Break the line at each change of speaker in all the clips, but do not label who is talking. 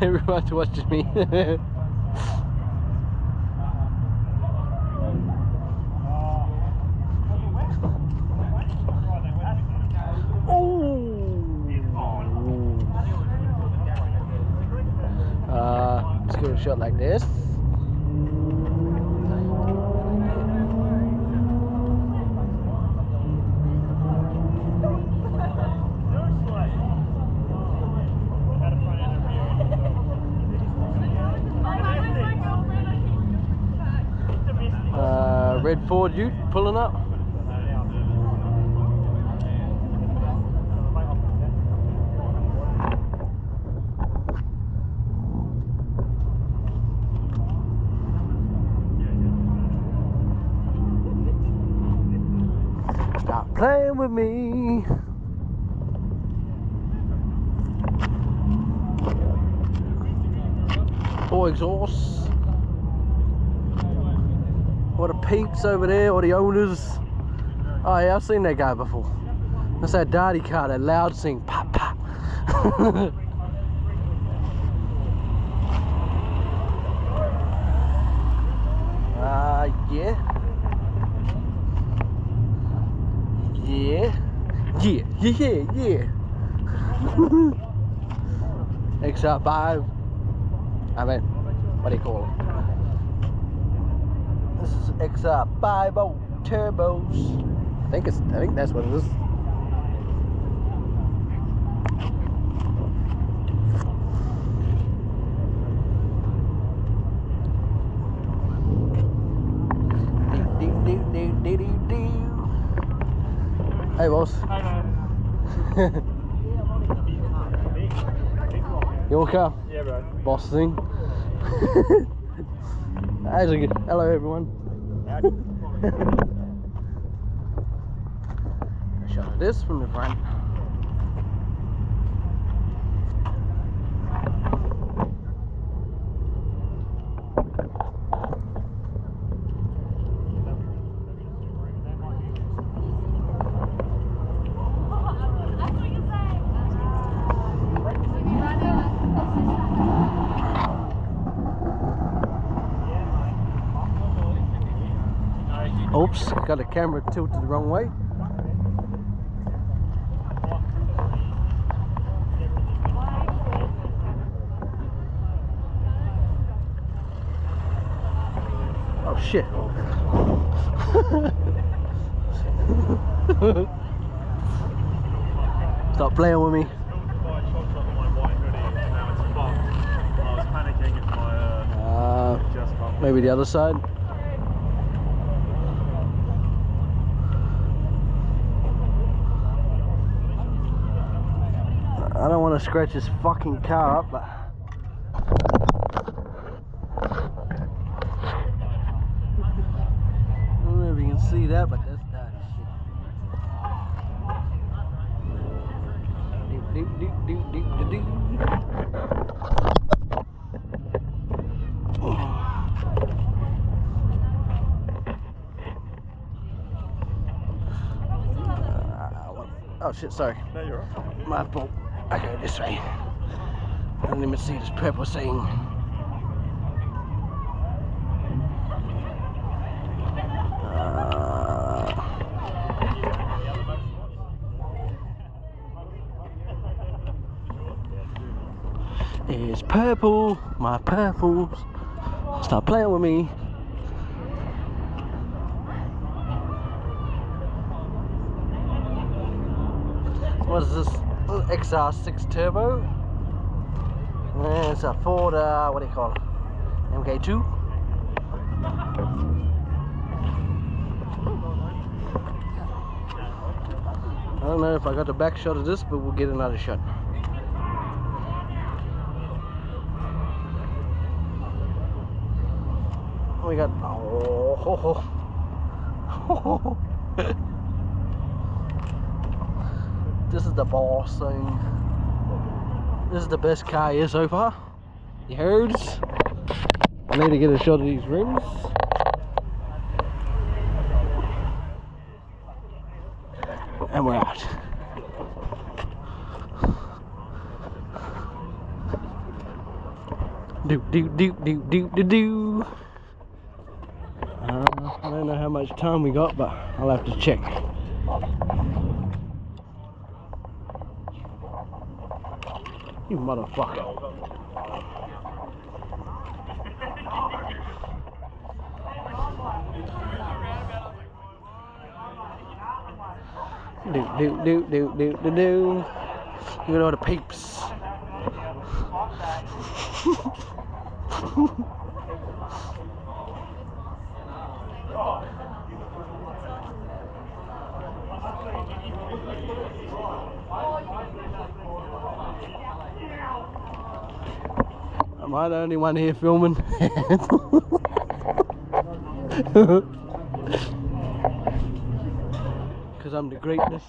Everyone's watching me. Let's give it a shot like this. Red Ford Ute pulling up. Stop playing with me. All exhaust. All the peeps over there, all the owners. Oh yeah, I've seen that guy before. That's that daddy car, that loud thing. Pop, pop. Yeah. Yeah. XR5. I mean, what do you call it? This is XR50 turbos. I think that's what it is. Hey boss.
Hi man.
Your car?
Yeah bro.
Boss thing. Hello everyone.
Howdy.
A shot of this from the front. Oops, got the camera tilted the wrong way. Oh shit. Stop playing with me. Maybe the other side. I don't want to scratch this fucking car up, but I don't know if you can see that, but that's dirty shit. Oh shit, sorry.
No, you're right.
My fault. I go this way. I didn't even see this purple thing. It's purple, my purples. Stop playing with me. What is this? XR6 turbo. And it's a Ford, what do you call it? MK2. I don't know if I got the back shot of this, but we'll get another shot. We got, this is the boss thing. This is the best car here so far. You heard? I need to get a shot of these rims. And we're out. Do. I don't know how much time we got, but I'll have to check. You motherfucker. Do. You know the peeps. Am I the only one here filming? Because I'm the greatness.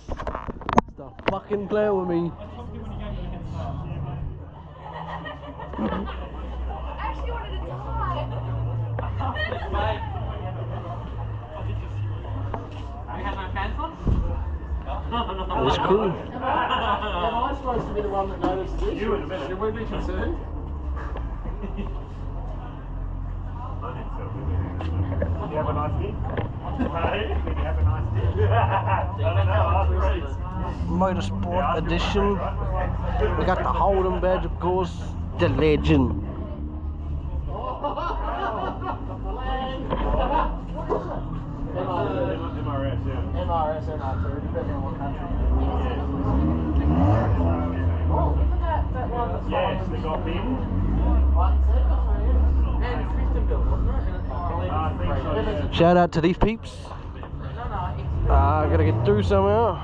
Stop fucking playing with me.
Actually wanted to die.
You have my pants on?
It's cool.
Am I supposed to be the one that noticed this? You in a minute. Should we be concerned?
Did you have a nice day? Hey, did you have a nice day? I don't know.
Motorsport edition. We got the Holden badge, of course. The legend.
MRS, yeah.
MRS, NR2, depending on what country.
Yes, they got big.
And Christian built, wasn't it?
Shout out to these peeps. I gotta get through somehow.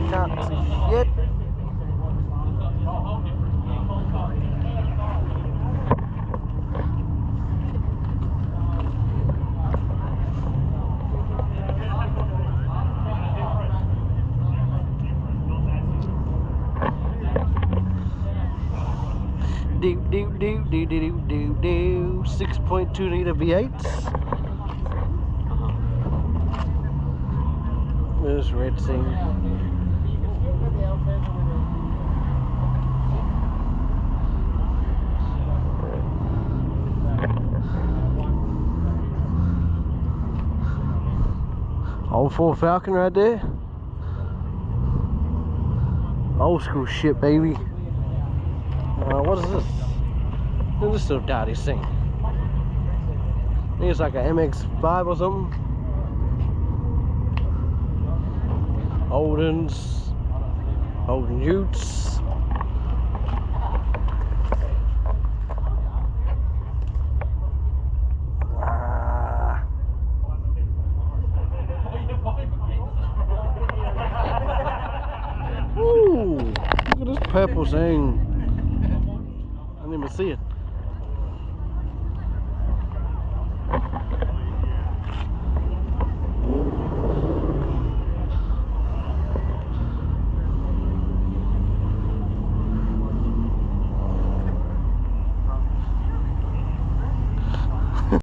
Can't see shit. Do 6.2 liter V8s. There's red thing. Old Ford Falcon right there. Old school shit, baby. What is this? What is this little daddy thing? I think it's like a MX-5 or something. Holdens, Holden Utes. Ooh, look at this purple thing. I didn't even see it.